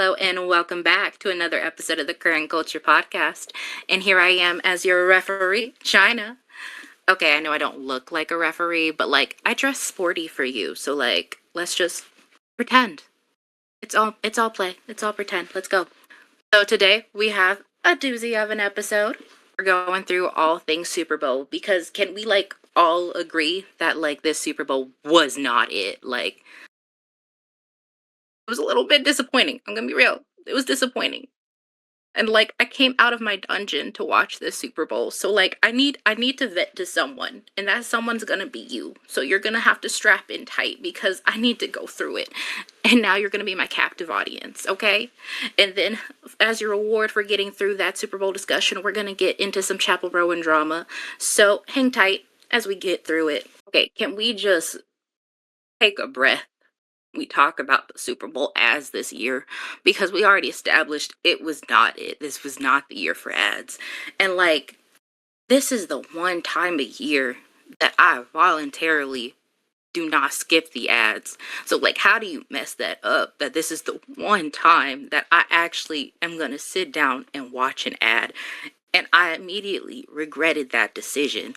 hello, and welcome back to another episode of the Current Culture Podcast. And here I am as your referee, China. Okay, I know I don't look like a referee, but like I dress sporty for you, so like let's just pretend. It's all play. It's all pretend. Let's go. So today we have a doozy of an episode. We're going through all things Super Bowl because can we like all agree that like this Super Bowl was not it? Like it was a little bit disappointing. I'm gonna be real. It was disappointing. And like I came out of my dungeon to watch this Super Bowl. So like I need to vent to someone, and that someone's going to be you. So you're going to have to strap in tight because I need to go through it. And now you're going to be my captive audience, okay? And then as your reward for getting through that Super Bowl discussion, we're going to get into some Chapel Rowan drama. So hang tight as we get through it. Okay, can we just take a breath? We talk about the Super Bowl ads this year because we already established it was not it. This was not the year for ads. And like, this is the one time a year that I voluntarily do not skip the ads. So like, how do you mess that up? That this is the one time that I actually am going to sit down and watch an ad. And I immediately regretted that decision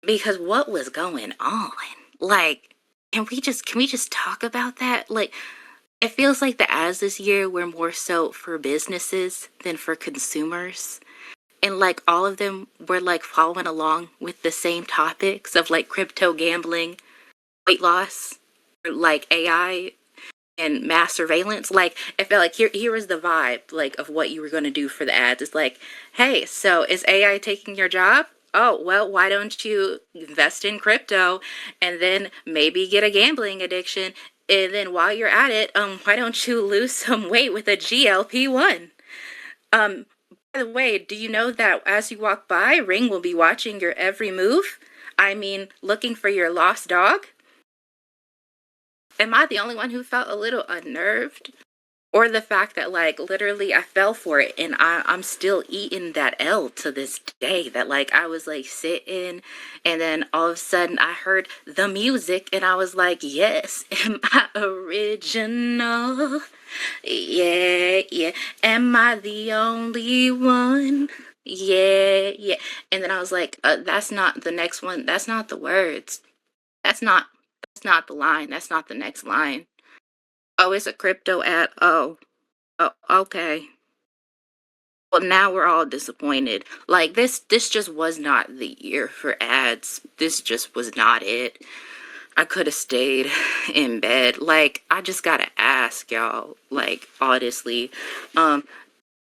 because what was going on? Like, can we just talk about that? Like, it feels like the ads this year were more so for businesses than for consumers. And like all of them were like following along with the same topics of like crypto gambling, weight loss, or like AI and mass surveillance. Like it felt like here was the vibe like of what you were gonna do for the ads. It's like, hey, so is AI taking your job? Oh, well, why don't you invest in crypto and then maybe get a gambling addiction? And then while you're at it, why don't you lose some weight with a GLP-1? Um, by the way, do you know that as you walk by, Ring will be watching your every move? I mean, looking for your lost dog? Am I the only one who felt a little unnerved? Or the fact that like literally I fell for it and I'm still eating that L to this day. That like I was like sitting and then all of a sudden I heard the music and I was like, yes, am I original? Yeah, yeah. Am I the only one? Yeah, yeah. And then I was like, that's not the next one. That's not the words. That's not that's not the line. That's not the next line. Oh, it's a crypto ad. Oh, okay. Well, now we're all disappointed. Like this just was not the year for ads. This just was not it. I could have stayed in bed. Like I just gotta ask y'all. Like honestly, um,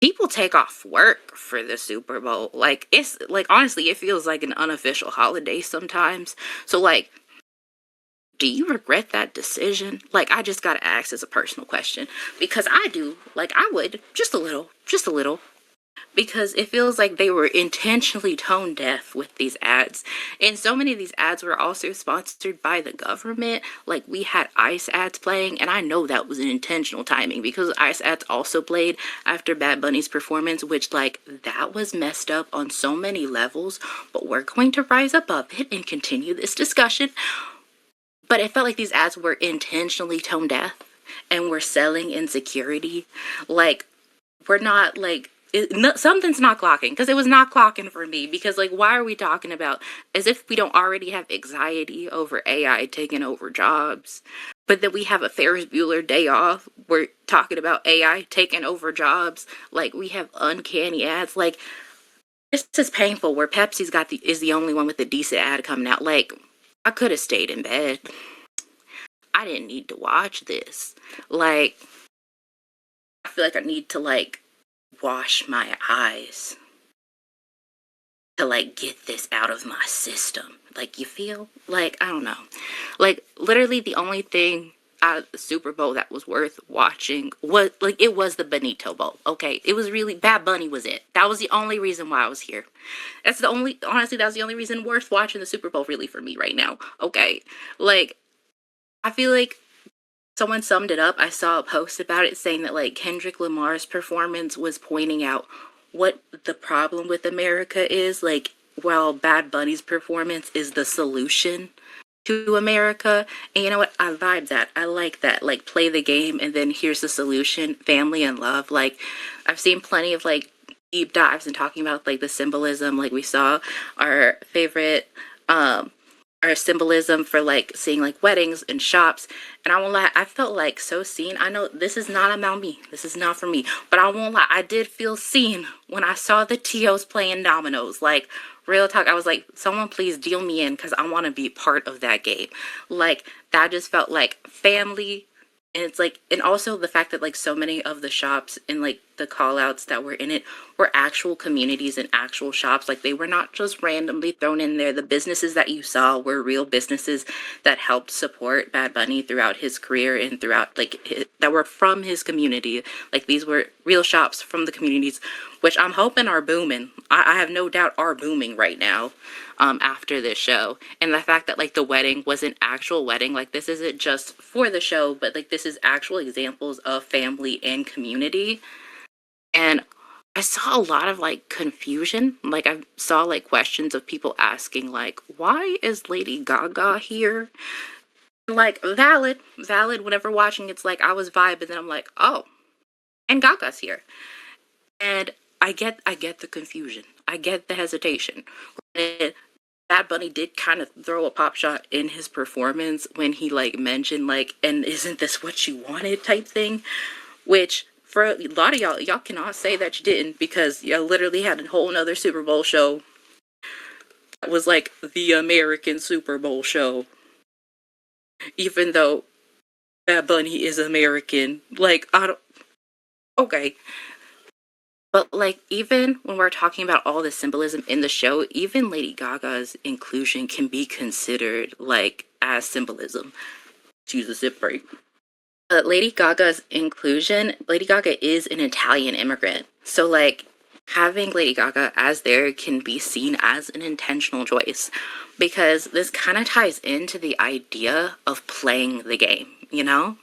people take off work for the Super Bowl. Like it's like honestly, it feels like an unofficial holiday sometimes. So like do you regret that decision? Like, I just gotta ask as a personal question because I do. Like, I would just a little, because it feels like they were intentionally tone deaf with these ads. And so many of these ads were also sponsored by the government. Like, we had ICE ads playing, and I know that was an intentional timing because ICE ads also played after Bad Bunny's performance, which, like, that was messed up on so many levels. But we're going to rise above it and continue this discussion. But it felt like these ads were intentionally tone deaf and were selling insecurity. Like, we're not like, no, something's not clocking because it was not clocking for me. Because, like, why are we talking about as if we don't already have anxiety over AI taking over jobs? But then we have a Ferris Bueller day off. We're talking about AI taking over jobs. Like, we have uncanny ads. Like, this is painful where Pepsi's got is the only one with a decent ad coming out. Like, I could have stayed in bed. I didn't need to watch this. Like, I feel like I need to, like, wash my eyes to, like, get this out of my system. Like, you feel? Like, I don't know. Like, literally the only thing out of the Super Bowl that was worth watching was, like, it was the Benito Bowl. Okay? It was really, Bad Bunny was it. That was the only reason why I was here. Honestly, that's the only reason worth watching the Super Bowl really for me right now. Okay? Like, I feel like someone summed it up. I saw a post about it saying that like Kendrick Lamar's performance was pointing out what the problem with America is, like while Bad Bunny's performance is the solution. to America. And you know what? I vibe that. I like that. Like, play the game and then here's the solution, family and love. Like, I've seen plenty of like deep dives and talking about like the symbolism. Like, we saw our favorite our symbolism for like seeing like weddings and shops. And I won't lie, I felt like so seen. I know this is not about me. This is not for me. But I won't lie, I did feel seen when I saw the TOs playing dominoes. Like, real talk, I was like, someone please deal me in because I want to be part of that game. Like, that just felt like family. And it's like, and also the fact that like so many of the shops and like the call outs that were in it were actual communities and actual shops. Like, they were not just randomly thrown in there. The businesses that you saw were real businesses that helped support Bad Bunny throughout his career and throughout like that were from his community. Like, these were real shops from the communities, which I'm hoping are booming. I have no doubt are booming right now after this show. And the fact that like the wedding was an actual wedding, like this isn't just for the show, but like this is actual examples of family and community. And I saw a lot of like confusion. Like, I saw like questions of people asking like, why is Lady Gaga here? Like, valid. Whenever watching, it's like I was vibing, and then I'm like, oh, and Gaga's here. And I get the confusion. I get the hesitation. And Bad Bunny did kind of throw a pop shot in his performance when he like mentioned like, and isn't this what you wanted type thing, which for a lot of y'all cannot say that you didn't, because y'all literally had a whole nother Super Bowl show that was like the American Super Bowl show, even though Bad Bunny is American. Like, I don't. Okay. But like, even when we're talking about all the symbolism in the show, even Lady Gaga's inclusion can be considered like as symbolism. Choose a sip break. But Lady Gaga is an Italian immigrant. So like, having Lady Gaga as there can be seen as an intentional choice, because this kind of ties into the idea of playing the game, you know?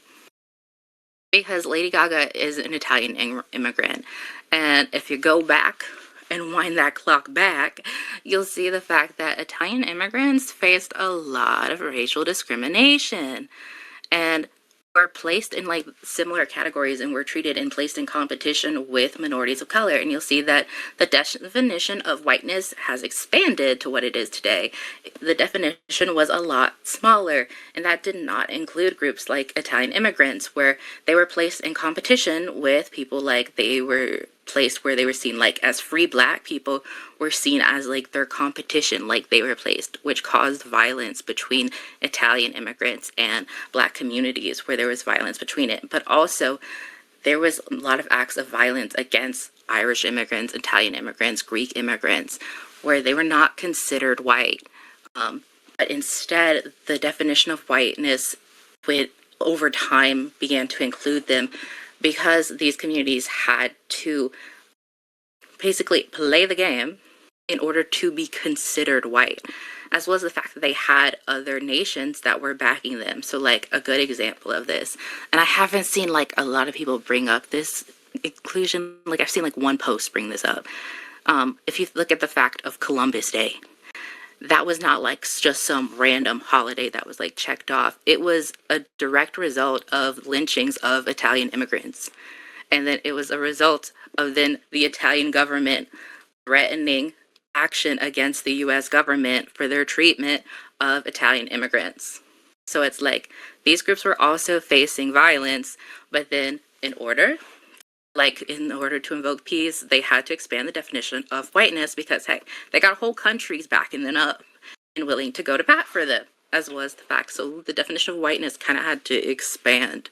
Because Lady Gaga is an Italian immigrant. And if you go back and wind that clock back, you'll see the fact that Italian immigrants faced a lot of racial discrimination. And were placed in like similar categories and were treated and placed in competition with minorities of color. And you'll see that the definition of whiteness has expanded to what it is today. The definition was a lot smaller, and that did not include groups like Italian immigrants, where they were placed in competition with people like they were placed where they were seen like as free black people were seen as like their competition, like they were placed, which caused violence between Italian immigrants and black communities, where there was violence between it. But also there was a lot of acts of violence against Irish immigrants, Italian immigrants, Greek immigrants, where they were not considered white. But instead, the definition of whiteness with over time began to include them, because these communities had to basically play the game in order to be considered white, as well as the fact that they had other nations that were backing them. So like, a good example of this, and I haven't seen like a lot of people bring up this inclusion, like I've seen like one post bring this up. If you look at the fact of Columbus Day, that was not like just some random holiday that was like checked off. It was a direct result of lynchings of Italian immigrants. And then it was a result of then the Italian government threatening action against the US government for their treatment of Italian immigrants. So it's like, these groups were also facing violence, but then in order to invoke peace, they had to expand the definition of whiteness, because heck, they got whole countries backing them up and willing to go to bat for them, as was the fact. So the definition of whiteness kind of had to expand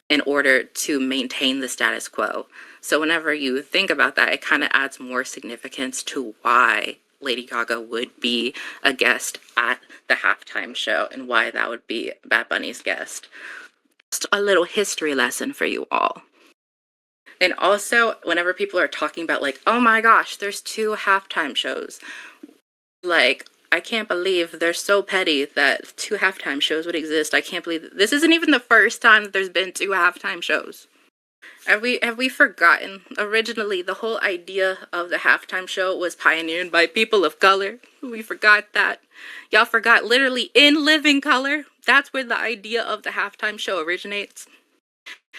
in order to maintain the status quo. So whenever you think about that, it kind of adds more significance to why Lady Gaga would be a guest at the halftime show and why that would be Bad Bunny's guest. Just a little history lesson for you all. And also, whenever people are talking about like, oh my gosh, there's 2 halftime shows. Like, I can't believe they're so petty that 2 halftime shows would exist. I can't believe this isn't even the first time that there's been 2 halftime shows. Have we forgotten? Originally, the whole idea of the halftime show was pioneered by people of color. We forgot that. Y'all forgot literally in living color. That's where the idea of the halftime show originates.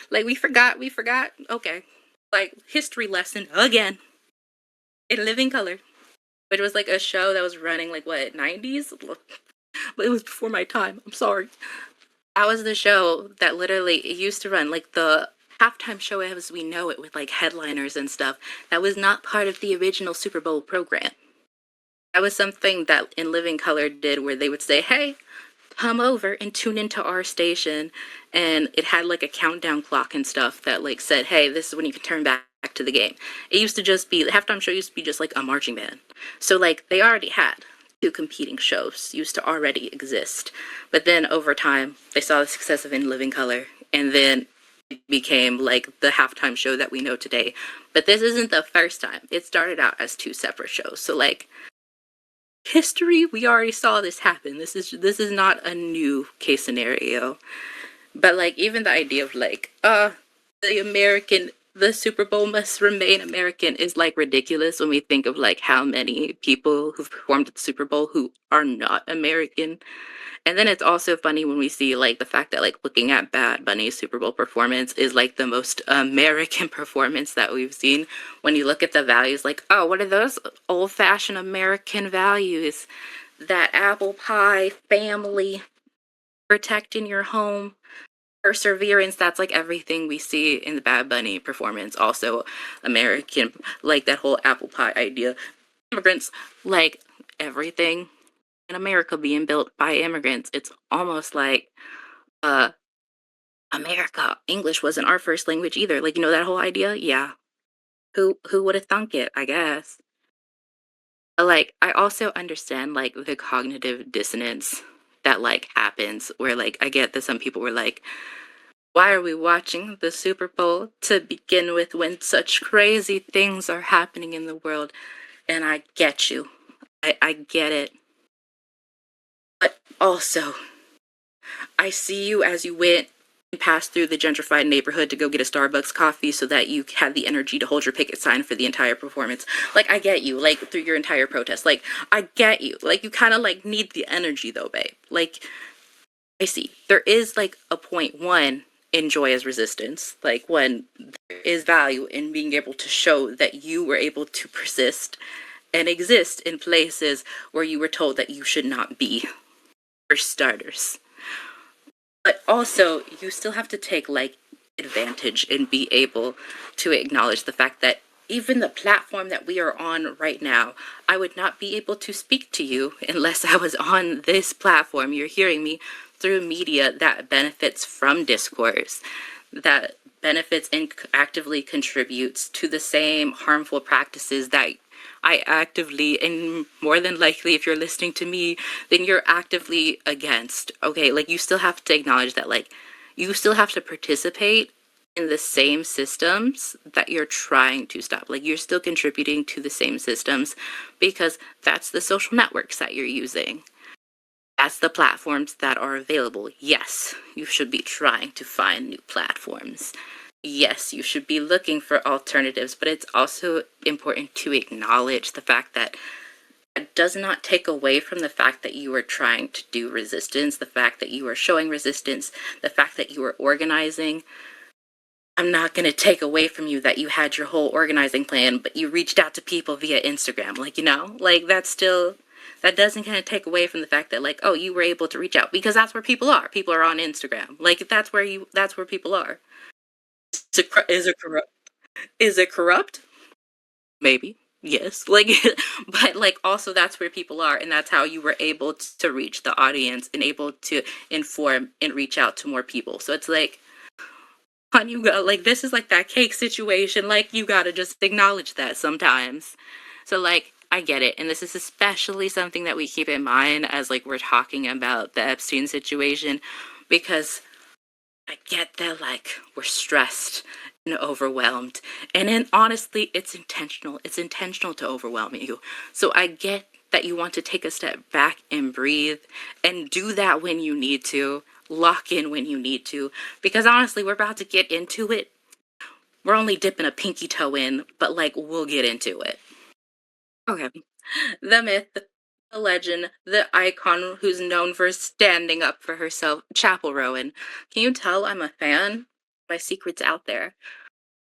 Like we forgot. Okay. Like history lesson again. In living color. Which was like a show that was running like what, 90s? But it was before my time. I'm sorry. That was the show that literally it used to run like the halftime show as we know it with like headliners and stuff. That was not part of the original Super Bowl program. That was something that In Living Color did where they would say, "Hey, come over and tune into our station," and it had like a countdown clock and stuff that like said, "Hey, this is when you can turn back to the game." It used to just be the halftime show used to be just like a marching band. So like they already had two competing shows used to already exist. But then over time, they saw the success of In Living Color, and then it became like the halftime show that we know today. But this isn't the first time. It started out as two separate shows. So like history, we already saw this happen. This is not a new case scenario. But like even the idea of like the Super Bowl must remain American is like ridiculous when we think of like how many people who've performed at the Super Bowl who are not American. And then it's also funny when we see like the fact that like looking at Bad Bunny's Super Bowl performance is like the most American performance that we've seen. When you look at the values, like, oh, what are those old fashioned American values? That apple pie, family, protecting your home, perseverance. That's like everything we see in the Bad Bunny performance. Also, American, like that whole apple pie idea. Immigrants, like everything in America being built by immigrants. It's almost like uh America. English wasn't our first language either. Like that whole idea? Yeah. Who would have thunk it, I guess. But, like I also understand like the cognitive dissonance that like happens where like I get that some people were like, why are we watching the Super Bowl to begin with when such crazy things are happening in the world? And I get you. I get it. But also, I see you as you went and passed through the gentrified neighborhood to go get a Starbucks coffee so that you had the energy to hold your picket sign for the entire performance. Like, I get you, like, through your entire protest. Like, I get you. Like, you kind of, like, need the energy, though, babe. Like, I see. There is, like, a point one in joy as resistance. Like, when there is value in being able to show that you were able to persist and exist in places where you were told that you should not be, for starters. But also, you still have to take like advantage and be able to acknowledge the fact that even the platform that we are on right now, I would not be able to speak to you unless I was on this platform. You're hearing me through media that benefits from discourse, that benefits and actively contributes to the same harmful practices that I actively, and more than likely, if you're listening to me, then you're actively against. Okay, like you still have to acknowledge that, like, you still have to participate in the same systems that you're trying to stop. Like, you're still contributing to the same systems because that's the social networks that you're using. That's the platforms that are available. Yes, you should be trying to find new platforms. Yes, you should be looking for alternatives, but it's also important to acknowledge the fact that it does not take away from the fact that you are trying to do resistance, the fact that you are showing resistance, the fact that you are organizing. I'm not going to take away from you that you had your whole organizing plan, but you reached out to people via Instagram. Like, like that's still, that doesn't kind of take away from the fact that, like, oh, you were able to reach out because that's where people are. People are on Instagram. Like, that's where people are. Is it corrupt? Maybe. Yes. Like, but like also that's where people are, and that's how you were able to reach the audience and able to inform and reach out to more people. So it's like, on you go, like this is like that cake situation. Like you gotta just acknowledge that sometimes. So like I get it, and this is especially something that we keep in mind as like we're talking about the Epstein situation, because I get that, like, we're stressed and overwhelmed. And then, honestly, it's intentional. It's intentional to overwhelm you. So I get that you want to take a step back and breathe and do that when you need to, lock in when you need to. Because honestly, we're about to get into it. We're only dipping a pinky toe in, but like we'll get into it. Okay. The myth, the legend, the icon who's known for standing up for herself, Chapel Rowan. Can you tell I'm a fan? My secret's out there.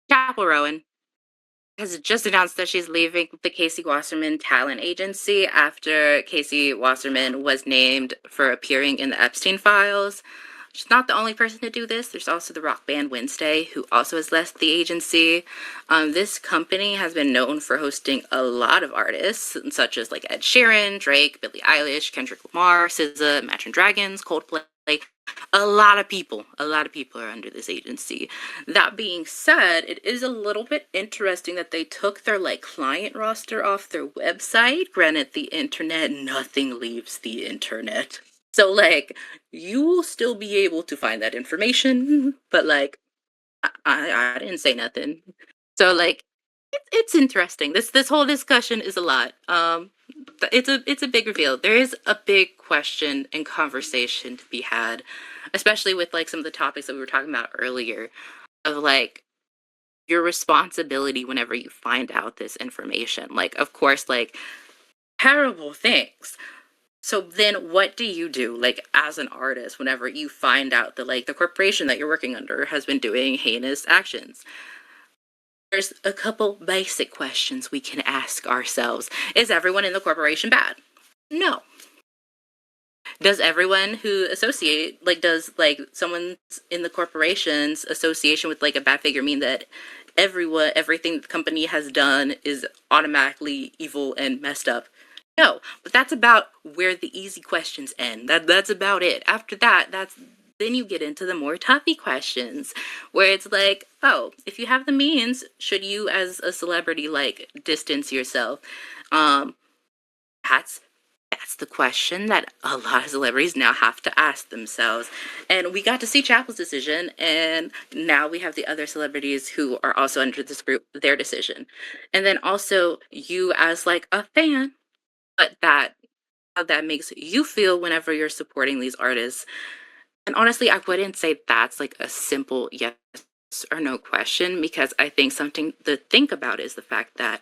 Chapel Rowan has just announced that she's leaving the Casey Wasserman talent agency after Casey Wasserman was named for appearing in the Epstein files. She's not the only person to do this. There's also the rock band Wednesday, who also has left the agency. This company has been known for hosting a lot of artists, such as like Ed Sheeran, Drake, Billie Eilish, Kendrick Lamar, SZA, Imagine Dragons, Coldplay. A lot of people are under this agency. That being said, it is a little bit interesting that they took their like client roster off their website. Granted, the internet, nothing leaves the internet. So like you will still be able to find that information, but like I didn't say nothing. So like it's interesting. This whole discussion is a lot. It's a big reveal. There is a big question and conversation to be had, especially with like some of the topics that we were talking about earlier of like your responsibility whenever you find out this information. Like of course like terrible things. So then what do you do like as an artist whenever you find out that like the corporation that you're working under has been doing heinous actions? There's a couple basic questions we can ask ourselves. Is everyone in the corporation bad? No. Does everyone who associate like does like someone in the corporation's association with like a bad figure mean that everything the company has done is automatically evil and messed up? No, but that's about where the easy questions end. That's about it. After that, that's then you get into the more toughy questions where it's like, oh, if you have the means, should you as a celebrity like distance yourself? Um that's that's the question that a lot of celebrities now have to ask themselves. And we got to see Chapel's decision, and now we have the other celebrities who are also under this group, their decision. And then also you as like a fan, but that how that makes you feel whenever you're supporting these artists. And honestly, I wouldn't say that's like a simple yes or no question because I think something to think about is the fact that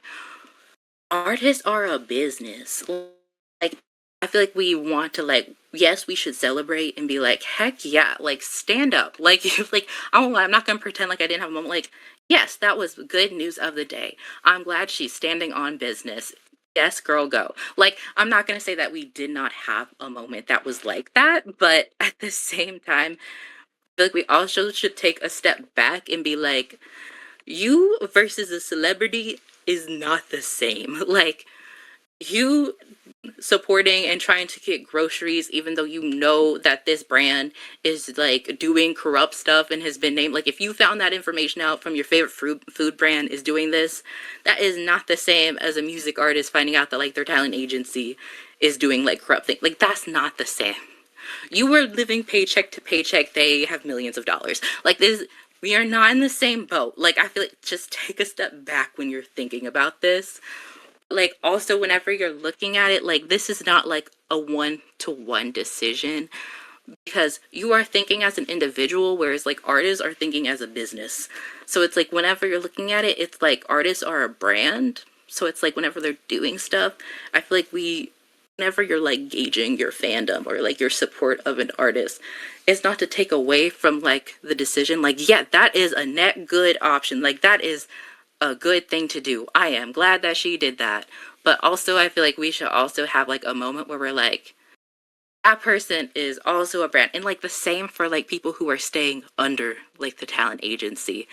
artists are a business. Like, I feel like we want to like, yes, we should celebrate and be like, heck yeah, like stand up. Like, like I won't lie, I'm not gonna pretend like I didn't have a moment. Like, yes, that was good news of the day. I'm glad she's standing on business. Yes, girl, go. Like, I'm not gonna say that we did not have a moment that was like that, but at the same time, I feel like we also should take a step back and be like, you versus a celebrity is not the same. Like, you supporting and trying to get groceries even though you know that this brand is like doing corrupt stuff and has been named, like if you found that information out from your favorite food brand is doing this, that is not the same as a music artist finding out that like their talent agency is doing like corrupt things. Like that's not the same. You were living paycheck to paycheck, they have millions of dollars. Like this, we are not in the same boat. Like I feel like just take a step back when you're thinking about this. Like also whenever you're looking at it, like this is not like a one to one decision because you are thinking as an individual, whereas like artists are thinking as a business. So it's like whenever you're looking at it, it's like artists are a brand. So it's like whenever they're doing stuff, I feel like whenever you're like gauging your fandom or like your support of an artist, it's not to take away from like the decision. Like, yeah, that is a net good option. Like that is a good thing to do. I am glad that she did that. But also I feel like we should also have like a moment where we're like, that person is also a brand. And like the same for like people who are staying under like the talent agency.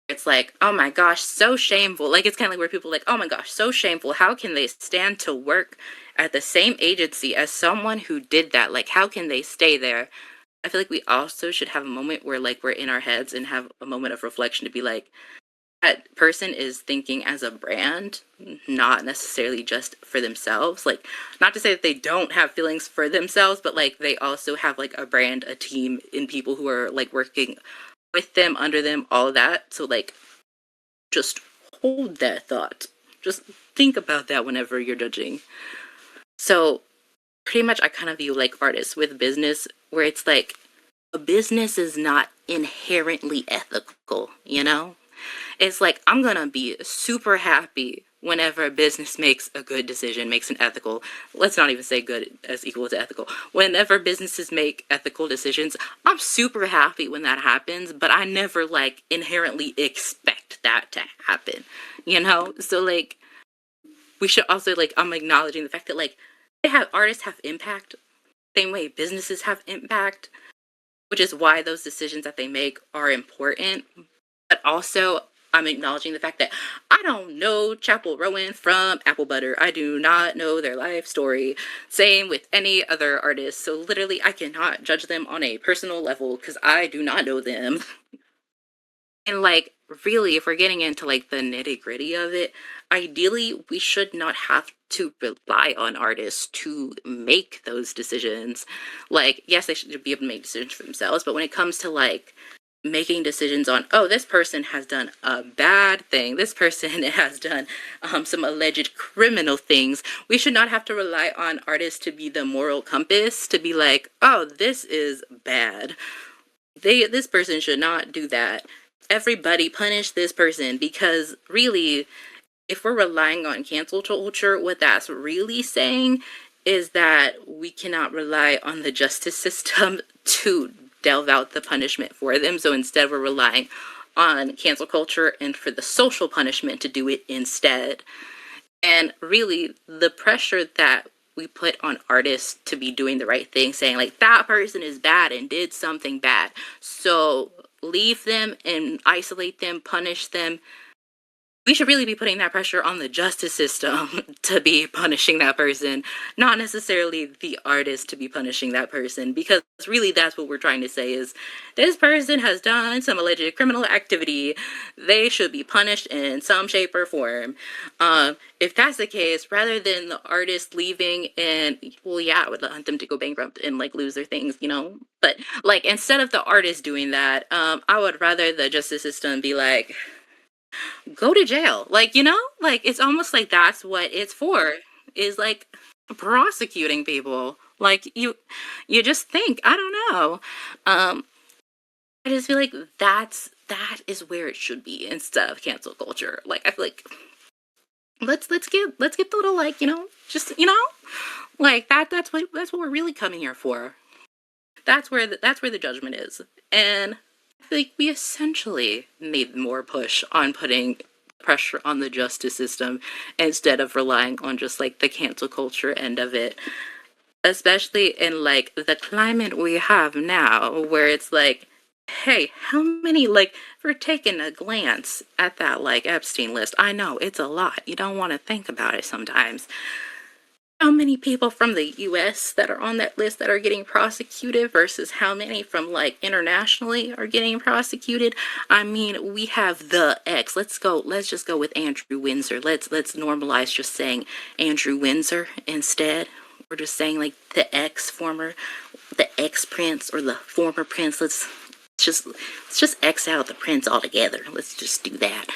It's like, oh my gosh, so shameful. Like it's kind of like where people are like, oh my gosh, so shameful. How can they stand to work at the same agency as someone who did that? Like how can they stay there? I feel like we also should have a moment where like we're in our heads and have a moment of reflection to be like, that person is thinking as a brand, not necessarily just for themselves. Like, not to say that they don't have feelings for themselves, but like they also have like a brand, a team, and people who are like working with them, under them, all of that. So like, just hold that thought. Just think about that whenever you're judging. So pretty much, I kind of view like artists with business, where it's like a business is not inherently ethical, you know? It's like I'm gonna be super happy whenever a business makes a good decision, makes an ethical, let's not even say good as equal to ethical. Whenever businesses make ethical decisions, I'm super happy when that happens, but I never like inherently expect that to happen, you know? So like we should also like I'm acknowledging the fact that like they have artists have impact, same way businesses have impact, which is why those decisions that they make are important. But also, I'm acknowledging the fact that I don't know Chapel Rowan from Apple Butter. I do not know their life story. Same with any other artist. So literally, I cannot judge them on a personal level because I do not know them. And like, really, if we're getting into like the nitty gritty of it, ideally, we should not have to rely on artists to make those decisions. Like, yes, they should be able to make decisions for themselves, but when it comes to like making decisions on, oh, this person has done a bad thing, this person has done some alleged criminal things, we should not have to rely on artists to be the moral compass to be like, oh, this is bad, this person should not do that, everybody punish this person. Because really, if we're relying on cancel culture, what that's really saying is that we cannot rely on the justice system to delve out the punishment for them. So instead, we're relying on cancel culture and for the social punishment to do it instead. And really, the pressure that we put on artists to be doing the right thing, saying like that person is bad and did something bad, so leave them and isolate them, punish them, we should really be putting that pressure on the justice system to be punishing that person, not necessarily the artist to be punishing that person, because really that's what we're trying to say is this person has done some alleged criminal activity. They should be punished in some shape or form. If that's the case, rather than the artist leaving and, well, yeah, I would want them to go bankrupt and like lose their things, you know? But like instead of the artist doing that, I would rather the justice system be like, go to jail. Like, you know, like it's almost like that's what it's for, is like prosecuting people. Like you just think, I don't know. I just feel like that is where it should be instead of cancel culture. Like I feel like let's get the little like, you know, just you know, like that's what we're really coming here for. That's where the judgment is. And I feel like we essentially need more push on putting pressure on the justice system instead of relying on just like the cancel culture end of it. Especially in like the climate we have now, where it's like, hey, how many, like, for taking a glance at that like Epstein list, I know it's a lot. You don't want to think about it sometimes. How many people from the US that are on that list that are getting prosecuted versus how many from like internationally are getting prosecuted? I mean, we have the X. Let's just go with Andrew Windsor. Let's normalize just saying Andrew Windsor instead. We're just saying like the ex prince or the former prince. Let's just X out the prince altogether. Let's just do that.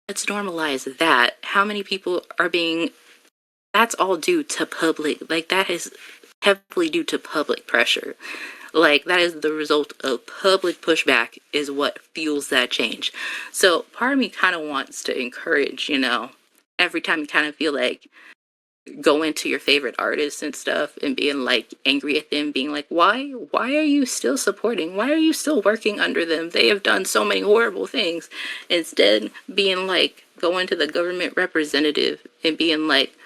Let's normalize that. How many people are being, that's all due to public, like that is heavily due to public pressure. Like that is the result of public pushback is what fuels that change. So part of me kind of wants to encourage, you know, every time you kind of feel like going to your favorite artists and stuff and being like angry at them, being like, why are you still supporting, why are you still working under them, they have done so many horrible things. Instead being like going to the government representative and being like,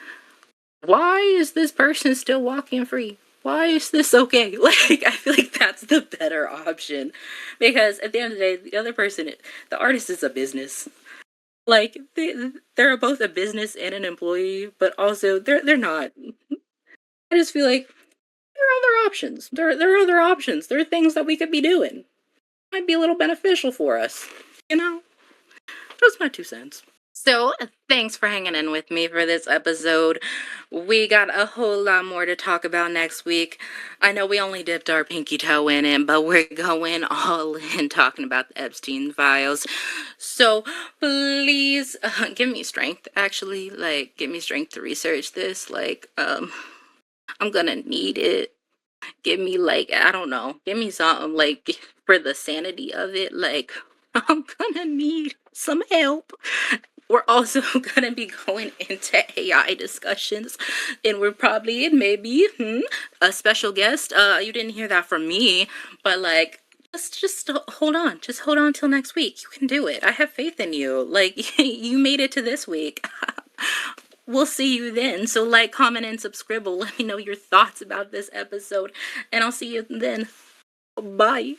why is this person still walking free? Why is this okay? Like, I feel like that's the better option. Because at the end of the day, the other person, the artist is a business. Like, they're both a business and an employee, but also they're not. I just feel like there are other options. There are other options. There are things that we could be doing. Might be a little beneficial for us. You know? That's my 2 cents. So, thanks for hanging in with me for this episode. We got a whole lot more to talk about next week. I know we only dipped our pinky toe in it, but we're going all in talking about the Epstein files. So, please give me strength, actually. Like, give me strength to research this. Like, I'm gonna need it. Give me, like, I don't know. Give me something, like, for the sanity of it. Like, I'm gonna need some help. We're also gonna be going into AI discussions, and we're probably maybe a special guest. You didn't hear that from me, but like. Just hold on. Just hold on till next week. You can do it. I have faith in you. Like, you made it to this week. We'll see you then. So, like, comment, and subscribe. Let me know your thoughts about this episode. And I'll see you then. Bye.